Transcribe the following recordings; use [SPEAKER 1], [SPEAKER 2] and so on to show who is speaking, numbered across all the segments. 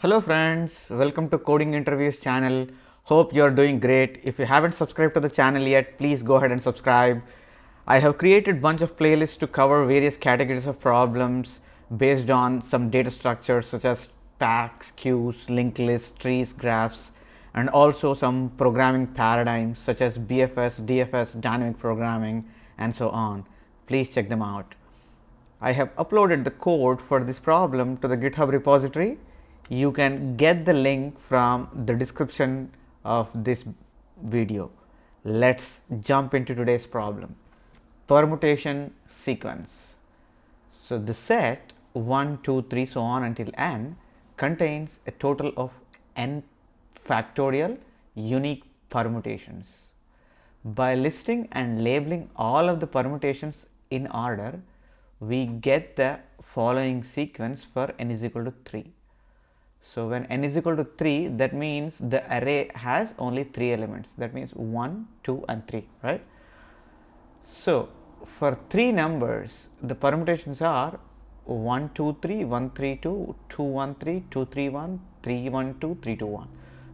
[SPEAKER 1] Hello friends, welcome to Coding Interviews channel. Hope you are doing great. If you haven't subscribed to the channel yet, please go ahead and subscribe. I have created bunch of playlists to cover various categories of problems based on some data structures such as stacks, queues, linked lists, trees, graphs, and also some programming paradigms such as BFS, DFS, dynamic programming, and so on. Please check them out. I have uploaded the code for this problem to the GitHub repository. You can get the link from the description of this video. Let's jump into today's problem. Permutation sequence. So the set 1, 2, 3 so on until n contains a total of n factorial unique permutations. By listing and labeling all of the permutations in order, we get the following sequence for n is equal to 3. So when n is equal to 3, that means the array has only 3 elements. That means 1, 2 and 3, right? So for 3 numbers, the permutations are 1, 2, 3, 1, 3, 2, 2, 1, 3, 2, 3, 1, 3, 1, 2, 3, 2, 1.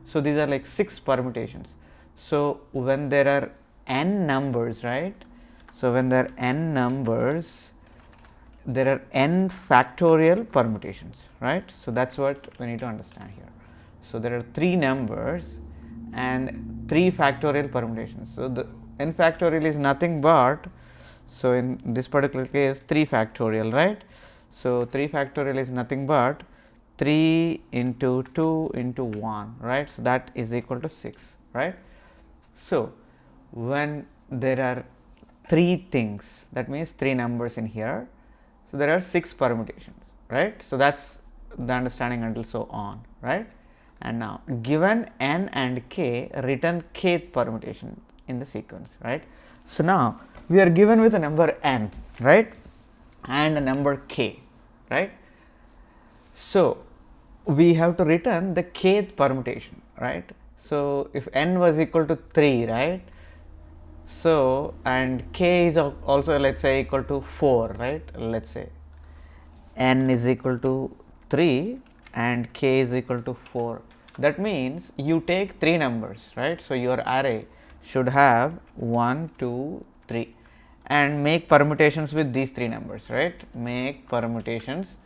[SPEAKER 1] So these are like 6 permutations. So when there are n numbers, right? So when there are n numbers, there are n factorial permutations, right? So that's what we need to understand here. So there are 3 numbers and 3 factorial permutations. So the n factorial is nothing but, so in this particular case 3 factorial, right? So 3 factorial is nothing but 3 into 2 into 1, right? So that is equal to 6, right? So when there are 3 things, that means 3 numbers in here, so there are 6 permutations, right? So that's the understanding until so on, right? And now given n and k, return kth permutation in the sequence, right? So now we are given with a number n, right, and a number k, right? So we have to return the kth permutation, right? So if n was equal to 3, right? So and k is also, let's say, equal to 4, right? Let's say n is equal to 3 and k is equal to 4. That means you take 3 numbers, right? So your array should have 1, 2, 3 and make permutations with these 3 numbers, right? Make permutations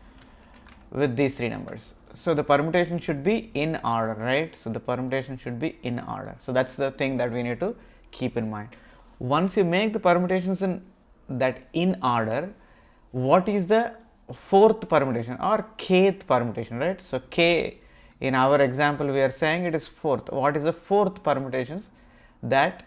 [SPEAKER 1] with these 3 numbers. So the permutation should be in order, right? So the permutation should be in order. So that's the thing that we need to keep in mind. Once you make the permutations in order, what is the fourth permutation or kth permutation, right? So k, in our example we are saying it is fourth. What is the fourth permutations that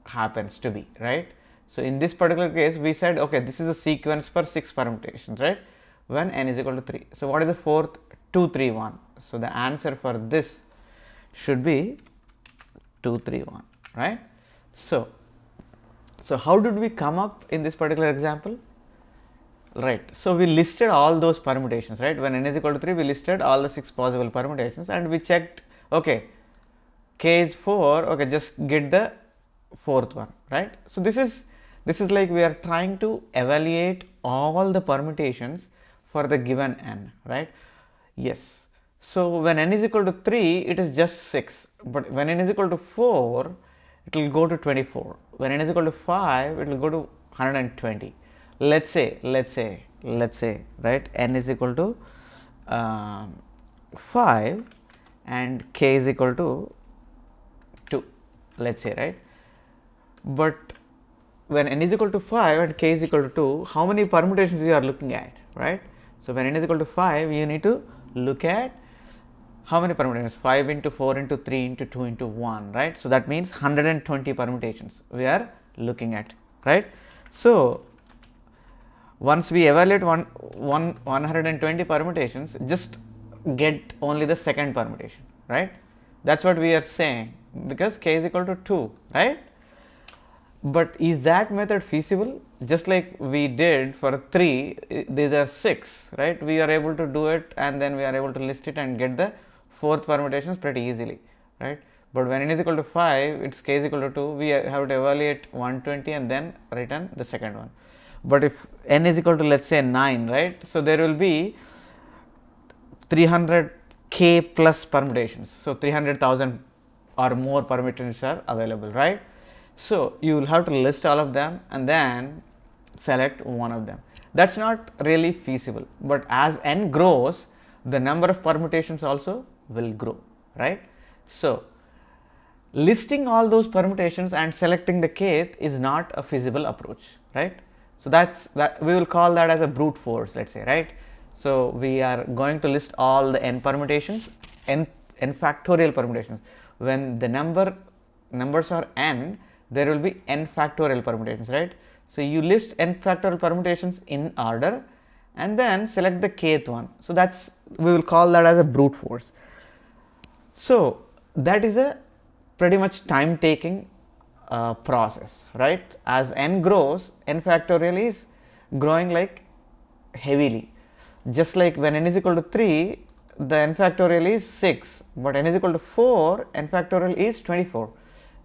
[SPEAKER 1] happens to be, right? So in this particular case we said, okay, this is a sequence for 6 permutations, right, when n is equal to 3. So what is the fourth? 2, 3, 1. So the answer for this should be 2, 3, 1, right? So how did we come up in this particular example? Right, so we listed all those permutations, right? When n is equal to 3, we listed all the 6 possible permutations and we checked, okay, k is 4, okay, just get the fourth one, right? So this is like we are trying to evaluate all the permutations for the given n, right? Yes. So when n is equal to 3, it is just 6, but when n is equal to 4, it will go to 24. When n is equal to 5, it will go to 120. Let's say, right, n is equal to 5 and k is equal to 2, let's say, right? But when n is equal to 5 and k is equal to 2, how many permutations you are looking at, right? So when n is equal to 5, you need to look at how many permutations? 5 into 4 into 3 into 2 into 1, right? So that means 120 permutations we are looking at, right? So once we evaluate 120 permutations, just get only the second permutation, right? That's what we are saying, because k is equal to 2, right? But is that method feasible? Just like we did for 3, these are 6, right? We are able to do it and then we are able to list it and get the fourth permutations pretty easily, right? But when n is equal to 5, it's k is equal to 2, we have to evaluate 120 and then return the second one. But if n is equal to, let's say, 9, right? So there will be 300 k plus permutations. So 300,000 or more permutations are available, right? So you will have to list all of them and then select one of them. That's not really feasible, but as n grows, the number of permutations also will grow, right? So listing all those permutations and selecting the kth is not a feasible approach, right? So that we will call that as a brute force, let's say, right? So we are going to list all the n permutations, n factorial permutations. When the numbers are n, there will be n factorial permutations, right? So you list n factorial permutations in order and then select the kth one. So that's, we will call that as a brute force. So that is a pretty much time taking process, right? As n grows, n factorial is growing like heavily. Just like when n is equal to 3, the n factorial is 6, but n is equal to 4, n factorial is 24.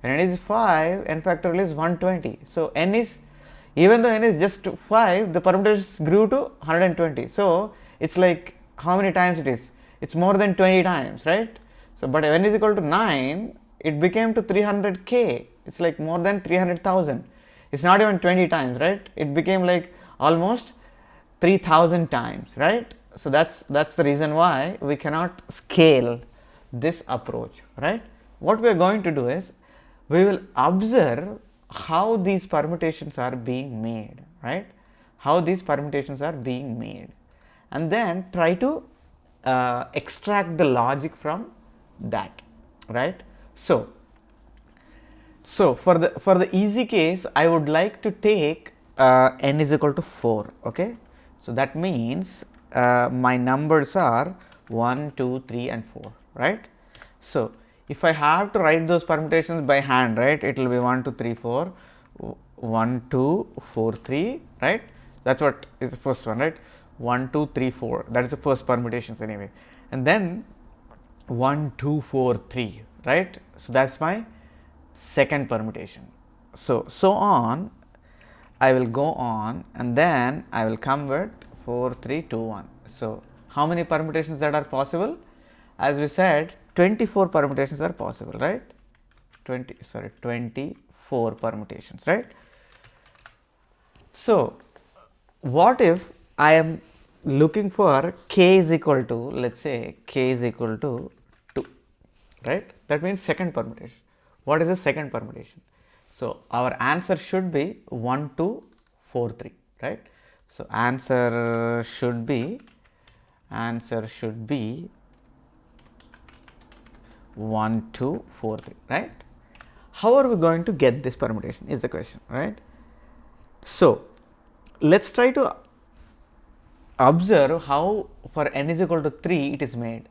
[SPEAKER 1] When n is 5, n factorial is 120. So n is, even though n is just 5, the permutations grew to 120. So it's like how many times it is? It's more than 20 times, right? So but when n is equal to 9, it became to 300k. It's like more than 300,000. It's not even 20 times, right? It became like almost 3,000 times, right? So that's the reason why we cannot scale this approach, right? What we are going to do is we will observe how these permutations are being made, right? How these permutations are being made, and then try to extract the logic from that, right? So for the easy case, I would like to take n is equal to 4. Okay, so that means my numbers are 1, 2, 3 and 4, right? So if I have to write those permutations by hand, right, it will be 1, 2, 3, 4, 1, 2, 4, 3, right? That's what is the first one, right? 1, 2, 3, 4, that is the first permutations anyway, and then 1, 2, 4, 3, right? So that's my second permutation. So on I will go on, and then I will come with 4, 3, 2, 1. So how many permutations that are possible? As we said, 24 permutations are possible, right? 24 permutations, right? So what if I am looking for k is equal to, let's say k is equal to 2, right? That means second permutation. What is the second permutation? So our answer should be 1, 2, 4, 3, right? So answer should be 1, 2, 4, 3, right? How are we going to get this permutation is the question, right? So let's try to observe how for n is equal to 3 it is made.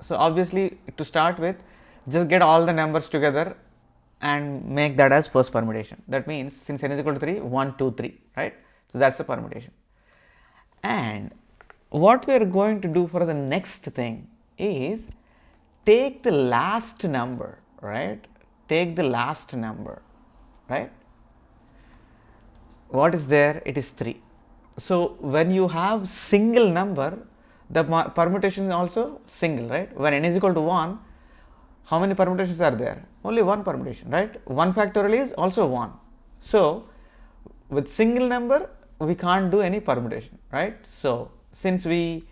[SPEAKER 1] So obviously, to start with, just get all the numbers together and make that as first permutation. That means since n is equal to 3, 1, 2, 3, right? So that's the permutation. And what we are going to do for the next thing is take the last number, right? Take the last number, right? What is there? It is 3. So when you have single number, the permutation is also single, right? When n is equal to 1, how many permutations are there? Only one permutation, right? 1 factorial is also 1. So with single number, we can't do any permutation, right? So since we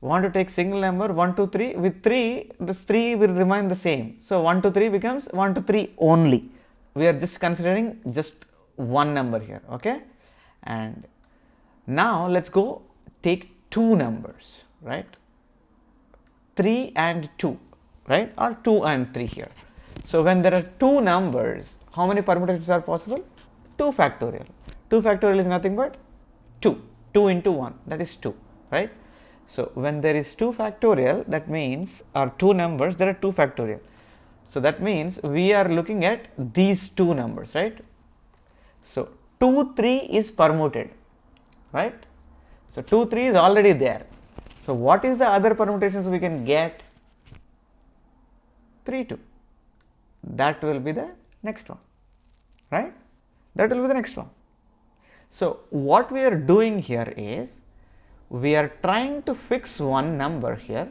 [SPEAKER 1] want to take single number 1, 2, 3, with 3, this 3 will remain the same. So 1, 2, 3 becomes 1, 2, 3 only. We are just considering just one number here, okay? And now let's go take two numbers, right? 3 and 2, right? Or 2 and 3 here. So when there are two numbers, how many permutations are possible? 2 factorial. 2 factorial is nothing but 2. 2 into 1, that is 2, right? So when there is 2 factorial, that means, or two numbers, there are 2 factorial. So that means we are looking at these two numbers, right? So 2, 3 is permuted, right? So 2, 3 is already there. So what is the other permutations we can get? 3, 2. That will be the next one, right? That will be the next one. So what we are doing here is we are trying to fix one number here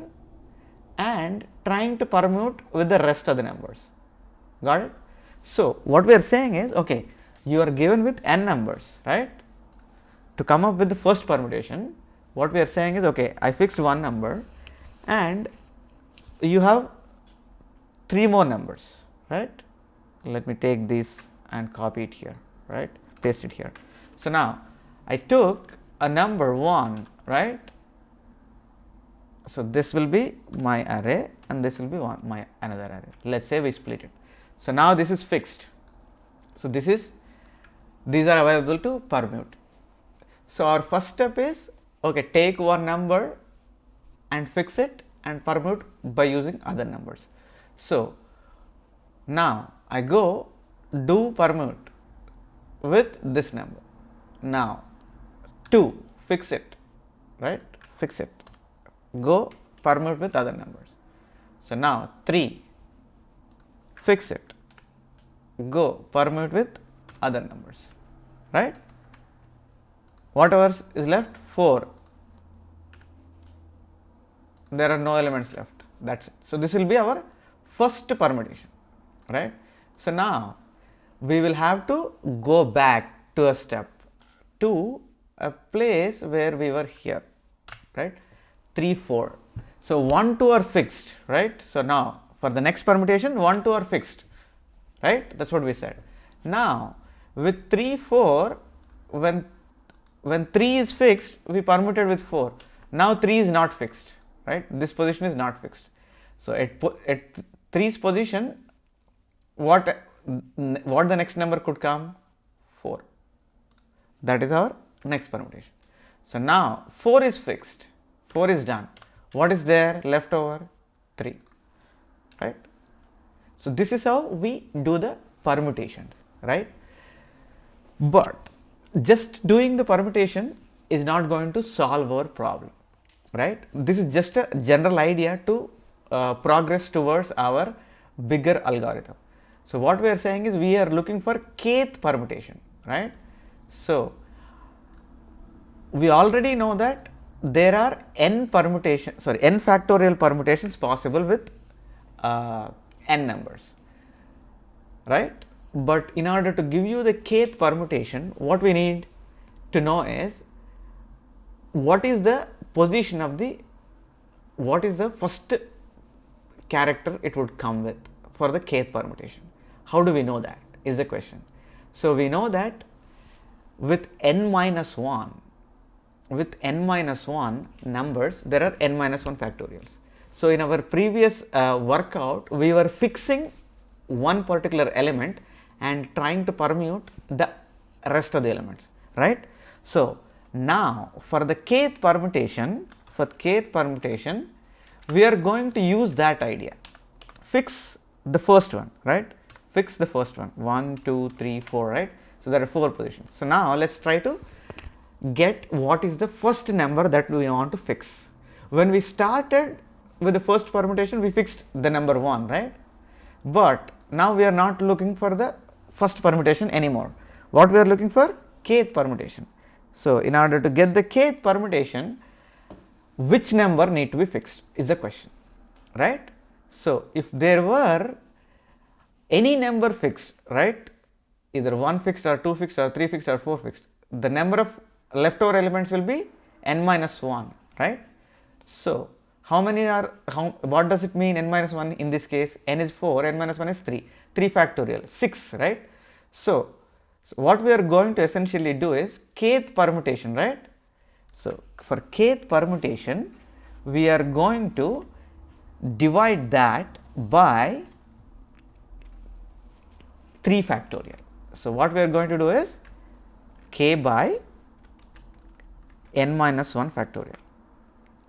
[SPEAKER 1] and trying to permute with the rest of the numbers. Got it? So what we are saying is, okay, you are given with n numbers, right? To come up with the first permutation, what we are saying is, okay, I fixed one number and you have 3 more numbers, right? Let me take this and copy it here, right? Paste it here. So now I took a number 1, right? So this will be my array and this will be my another array. Let's say we split it. So now this is fixed. So these are available to permute. So our first step is, okay, take one number and fix it and permute by using other numbers. So now I go do permute with this number. Now 2, fix it, right? Fix it. Go permute with other numbers. So now 3, fix it. Go permute with other numbers, right? Whatever is left, 4. There are no elements left. That's it. So this will be our first permutation, right? So now we will have to go back to a step, to a place where we were here, right? 3, 4. So 1, 2 are fixed, right? So now for the next permutation, 1, 2 are fixed, right? That's what we said. Now with 3, 4, when 3 is fixed, we permuted with 4. Now 3 is not fixed, right? This position is not fixed. So at 3's position, what the next number could come? 4. That is our next permutation. So now 4 is fixed, 4 is done. What is there left over? 3, right? So this is how we do the permutations, right? But just doing the permutation is not going to solve our problem, right? This is just a general idea to progress towards our bigger algorithm. So what we are saying is, we are looking for kth permutation, right? So we already know that there are n factorial permutations possible with n numbers, right? But in order to give you the kth permutation, what we need to know is, what is the position of what is the first character it would come with for the kth permutation. How do we know that is the question. So we know that with n minus 1 numbers, there are n minus 1 factorials. So in our previous workout, we were fixing one particular element and trying to permute the rest of the elements, right? So now for the kth permutation, we are going to use that idea. Fix the first one, right? Fix the first one, 1, 2, 3, 4, right? So there are 4 positions. So now let's try to get what is the first number that we want to fix. When we started with the first permutation, we fixed the number 1, right? But now we are not looking for the first permutation anymore. What we are looking for? Kth permutation. So in order to get the kth permutation, which number need to be fixed is the question, right? So if there were any number fixed, right, either 1 fixed or 2 fixed or 3 fixed or 4 fixed, the number of leftover elements will be n minus 1, right? So what does it mean n minus 1 in this case? N is 4, n minus 1 is 3, 3 factorial, 6, right? So what we are going to essentially do is kth permutation, right? So for kth permutation, we are going to divide that by 3 factorial. So what we are going to do is k by n minus 1 factorial,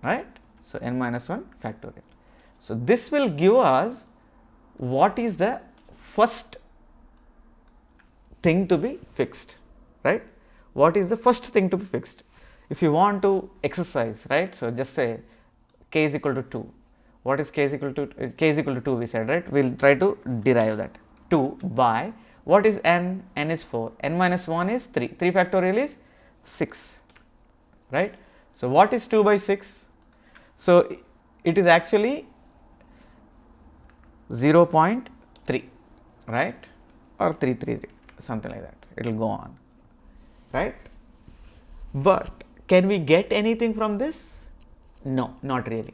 [SPEAKER 1] right? So n minus 1 factorial. So this will give us what is the first thing to be fixed, right? What is the first thing to be fixed? If you want to exercise, right? So just say k is equal to 2. What is k is equal to? K is equal to 2 we said, right? We will try to derive that. 2 by what is n? N is 4. N minus 1 is 3. 3 factorial is 6, right? So what is 2 by 6? So it is actually 0.3, right, or 333, something like that, it will go on, right. But can we get anything from this? No, not really.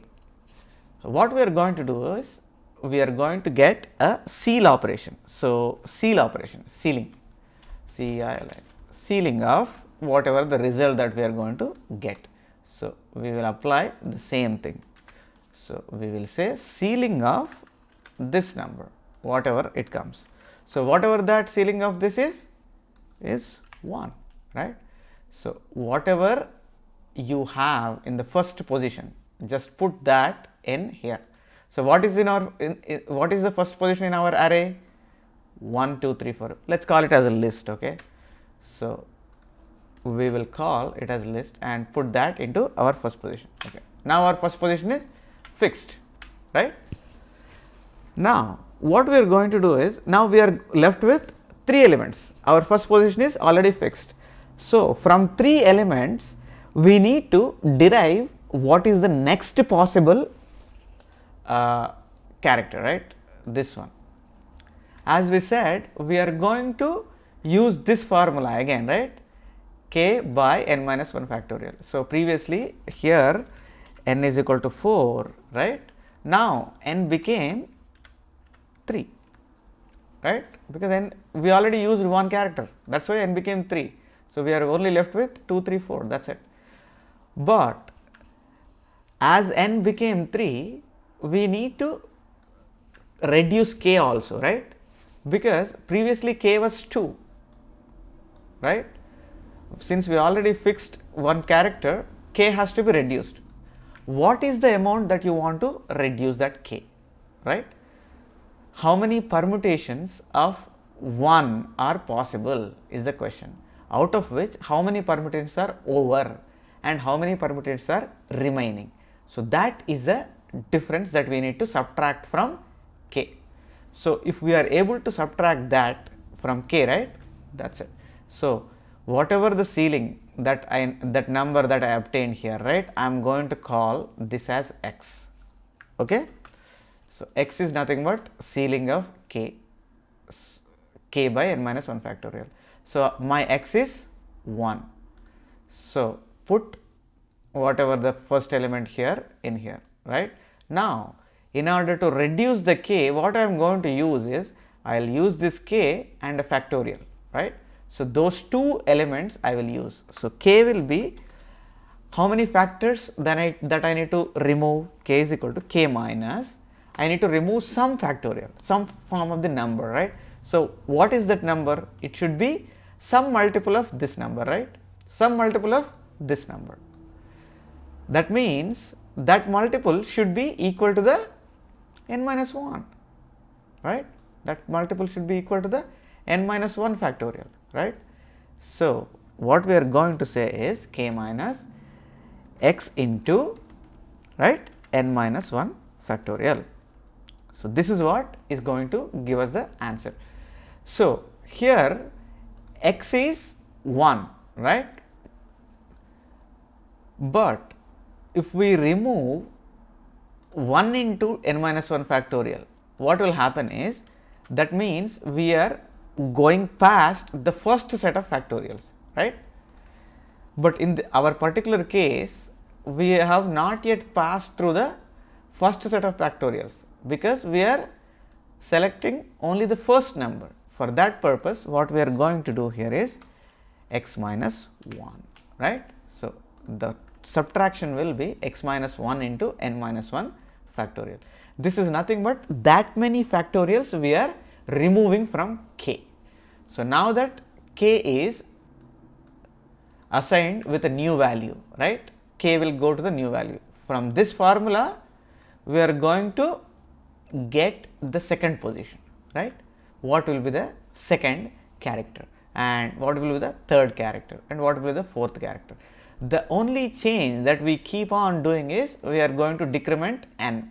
[SPEAKER 1] So what we are going to do is we are going to get a ceil operation. So ceil operation, sealing, C-I-L-I, sealing of whatever the result that we are going to get. So we will apply the same thing. So we will say sealing of this number, whatever it comes. So whatever that sealing of this is 1, right. So whatever you have in the first position, just put that in here. So what is in our what is the first position in our array? 1, 2, 3, 4. Let's call it as a list. Okay, so we will call it as list and put that into our first position. Okay, now our first position is fixed, right. Now what we are going to do is, now we are left with 3 elements. Our first position is already fixed. So from 3 elements we need to derive what is the next possible character, right, this one. As we said, we are going to use this formula again, right, k by n minus 1 factorial. So previously here n is equal to 4, right. Now n became 3, right, because n we already used one character, that's why n became 3. So we are only left with 2, 3, 4, that's it. But as n became 3, we need to reduce k also, right, because previously k was 2, right. Since we already fixed one character, k has to be reduced. What is the amount that you want to reduce that k, right? How many permutations of 1 are possible is the question, out of which how many permutations are over and how many permutations are remaining. So that is the difference that we need to subtract from k. So if we are able to subtract that from k, right, that's it. So whatever the ceiling that number that I obtained here, right, I am going to call this as x. Okay, so x is nothing but ceiling of k by n minus 1 factorial. So my x is 1. So put whatever the first element here in here, right. Now in order to reduce the k, what I am going to use is, I will use this k and a factorial, right. So those 2 elements I will use. So k will be how many factors that I need to remove? K is equal to k minus, I need to remove some factorial, some form of the number, right. So what is that number? It should be some multiple of this number, right, some multiple of this number. That means that multiple should be equal to the n minus 1, right, that multiple should be equal to the n minus 1 factorial, right. So what we are going to say is k minus x into, right, n minus 1 factorial. So this is what is going to give us the answer. So here x is 1, right, but if we remove 1 into n minus 1 factorial, what will happen is, that means we are going past the first set of factorials, right. But in our particular case, we have not yet passed through the first set of factorials, because we are selecting only the first number. For that purpose, what we are going to do here is x minus 1, right. So the subtraction will be x minus 1 into n minus 1 factorial. This is nothing but that many factorials we are removing from k. So now that k is assigned with a new value, right, k will go to the new value. From this formula we are going to get the second position, right. What will be the second character, and what will be the third character, and what will be the fourth character. The only change that we keep on doing is, we are going to decrement n.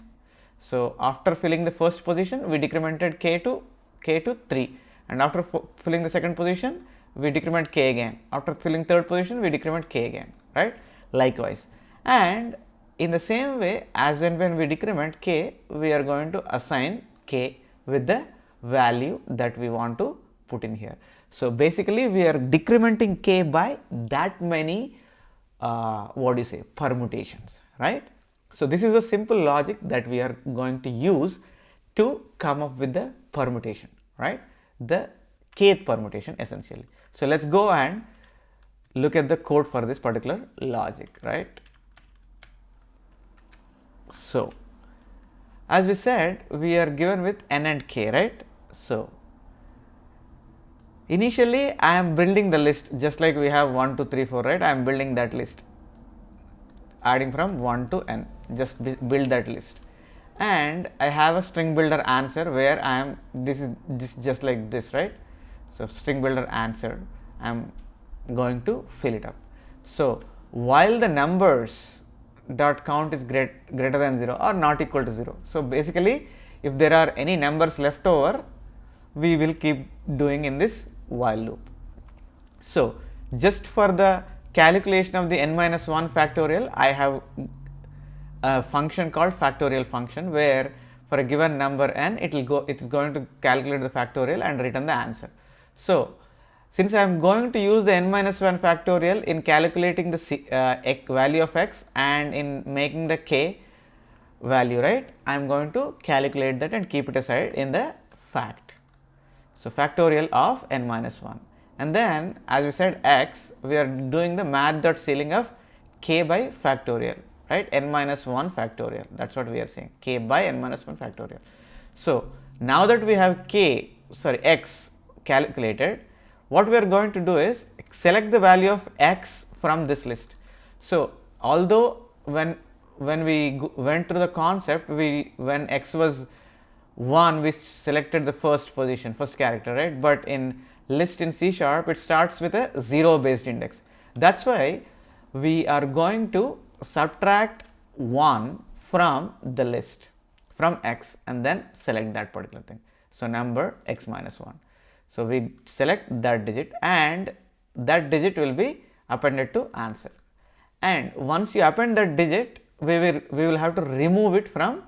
[SPEAKER 1] So after filling the first position, we decremented k to 3, and after filling the second position, we decrement k again. After filling third position, we decrement k again, right, likewise. And in the same way, as when we decrement k, we are going to assign k with the value that we want to put in here. So basically we are decrementing k by that many permutations, right? So this is a simple logic that we are going to use to come up with the permutation, right? The kth permutation essentially. So let's go and look at the code for this particular logic, right? So as we said, we are given with n and k, right? So initially I am building the list just like we have 1, 2, 3, 4, right? I am building that list, adding from 1 to n, just build that list. And I have a string builder answer where I am, this is just like this, right? So string builder answer, I am going to fill it up. So while the numbers dot count is greater than 0 or not equal to 0. So basically if there are any numbers left over, we will keep doing in this while loop. So just for the calculation of the n minus 1 factorial, I have a function called factorial function where for a given number n it is going to calculate the factorial and return the answer. So since I am going to use the n minus 1 factorial in calculating the value of x and in making the k value, right, I am going to calculate that and keep it aside in the fact. So factorial of n minus 1, and then as we said x, we are doing the math.ceiling of k by factorial, right, n minus 1 factorial, that is what we are saying, k by n minus 1 factorial. So now that we have x calculated, what we are going to do is select the value of x from this list. So although when we went through the concept, when x was 1 we selected the first character, right, but in list in C# it starts with a 0 based index. That is why we are going to subtract 1 from the list from x and then select that particular thing. So number x minus 1. So we select that digit and that digit will be appended to answer. And once you append that digit, we will have to remove it from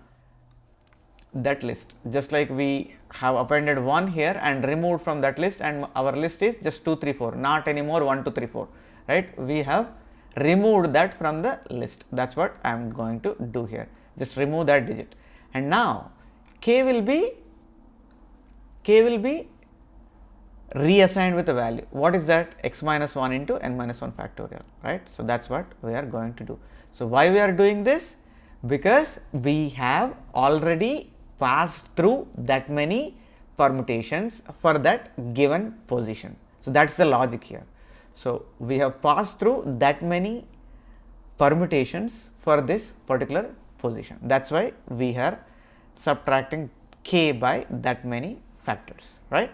[SPEAKER 1] that list, just like we have appended 1 here and removed from that list, and our list is just 2, 3, 4, not anymore 1, 2, 3, 4, right? We have removed that from the list. That is what I am going to do here, just remove that digit. And now k will be reassigned with a value. What is that? X minus 1 into n minus 1 factorial, right? So that is what we are going to do. So why we are doing this? Because we have already passed through that many permutations for that given position. So that is the logic here. So we have passed through that many permutations for this particular position. That is why we are subtracting k by that many factors, right?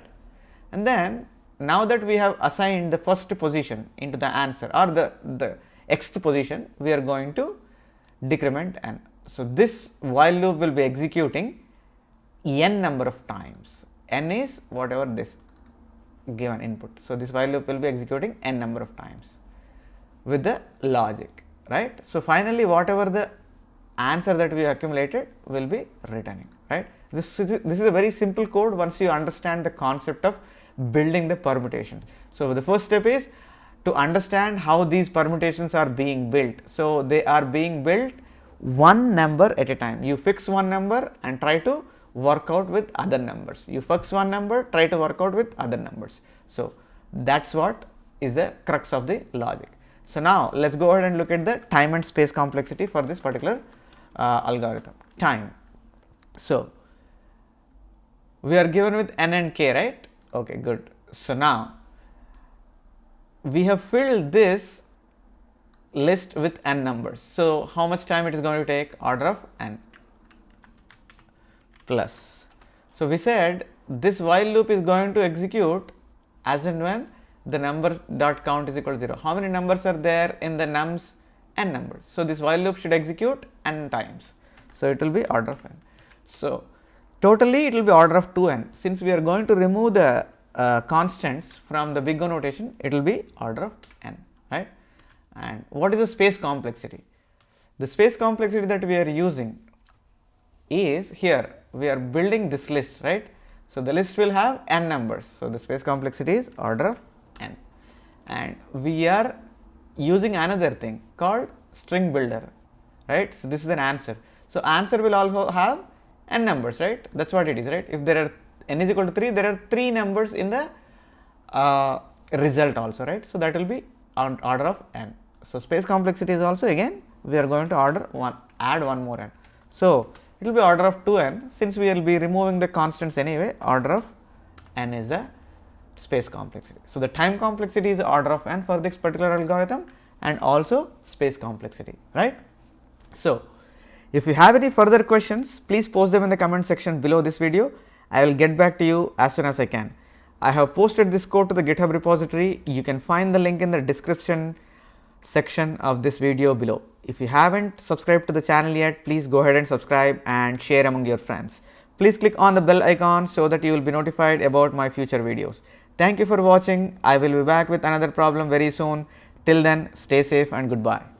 [SPEAKER 1] And then now that we have assigned the first position into the answer or the xth position, we are going to decrement n. So this while loop will be executing n number of times. N is whatever this given input. So this while loop will be executing n number of times with the logic, right? So finally whatever the answer that we accumulated will be returning, right? This is a very simple code once you understand the concept of building the permutation. So the first step is to understand how these permutations are being built. So they are being built one number at a time. You fix one number and try to work out with other numbers. You fix one number, try to work out with other numbers. So that's what is the crux of the logic. So now let's go ahead and look at the time and space complexity for this particular algorithm. Time. So we are given with n and k, right? Okay, good. So now we have filled this list with n numbers. So how much time it is going to take? Order of n plus. So we said this while loop is going to execute as and when the number dot count is equal to 0. How many numbers are there in the nums? N numbers. So this while loop should execute n times. So it will be order of n. So totally it will be order of 2n. Since we are going to remove the constants from the big O notation, it will be order of n, right? And what is the space complexity? The space complexity that we are using is here we are building this list, right? So the list will have n numbers. So the space complexity is order of n. And we are using another thing called string builder, right? So this is an answer. So answer will also have n numbers, right? That's what it is, right? If there are n is equal to 3, there are 3 numbers in the result also, right? So that will be on order of n. So space complexity is also, again, we are going to add one more n. So it will be order of 2n. Since we will be removing the constants anyway, order of n is the space complexity. So the time complexity is order of n for this particular algorithm, and also space complexity, right? So if you have any further questions, please post them in the comment section below this video. I will get back to you as soon as I can. I have posted this code to the GitHub repository. You can find the link in the description section of this video below. If you haven't subscribed to the channel yet, please go ahead and subscribe and share among your friends. Please click on the bell icon so that you will be notified about my future videos. Thank you for watching. I will be back with another problem very soon. Till then, stay safe and goodbye.